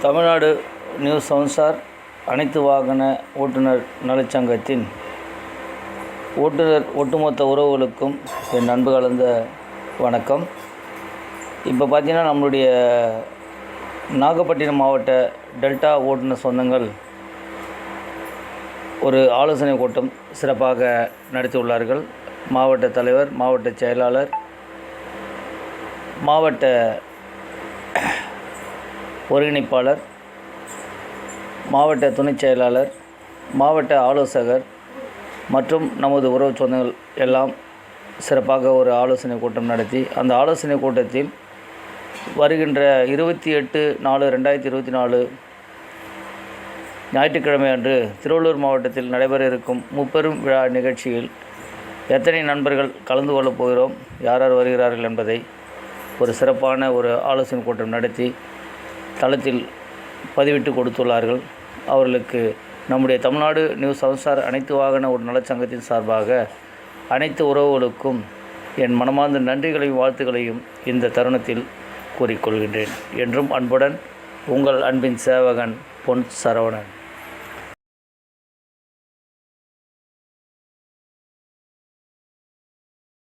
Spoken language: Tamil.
தமிழ்நாடு நியூ சென்சார் அனைத்து வாகன ஓட்டுநர் நலச்சங்கத்தின் ஓட்டுநர் ஒட்டுமொத்த உறவுகளுக்கும் என் அன்பு கலந்த வணக்கம். இப்போ பார்த்திங்கன்னா நம்மளுடைய நாகப்பட்டினம் மாவட்ட டெல்டா ஓட்டுநர் சொந்தங்கள் ஒரு ஆலோசனை கூட்டம் சிறப்பாக நடத்தியுள்ளார்கள். மாவட்ட தலைவர், மாவட்ட செயலாளர், மாவட்ட ஒருங்கிணைப்பாளர், மாவட்ட துணைச் செயலாளர், மாவட்ட ஆலோசகர் மற்றும் நமது உறவு சொந்தங்கள் எல்லாம் சிறப்பாக ஒரு ஆலோசனை கூட்டம் நடத்தி, அந்த ஆலோசனை கூட்டத்தில் வருகின்ற 28/4/2024 ஞாயிற்றுக்கிழமை அன்று திருவள்ளூர் மாவட்டத்தில் நடைபெற இருக்கும் முப்பெரும் விழா நிகழ்ச்சியில் எத்தனை நண்பர்கள் கலந்து கொள்ளப் போகிறோம், யார் யார் வருகிறார்கள் என்பதை ஒரு சிறப்பான ஒரு ஆலோசனை கூட்டம் நடத்தி தளத்தில் பதிவிட்டு கொடுத்துள்ளார்கள். அவர்களுக்கு நம்முடைய தமிழ்நாடு நியூ சென்சார் அனைத்து வாகன ஒரு நலச்சங்கத்தின் சார்பாக அனைத்து உறவுகளுக்கும் என் மனமார்ந்த நன்றிகளையும் வாழ்த்துக்களையும் இந்த தருணத்தில் கூறிக்கொள்கின்றேன். என்றும் அன்புடன் உங்கள் அன்பின் சேவகன் பொன் சரவணன்.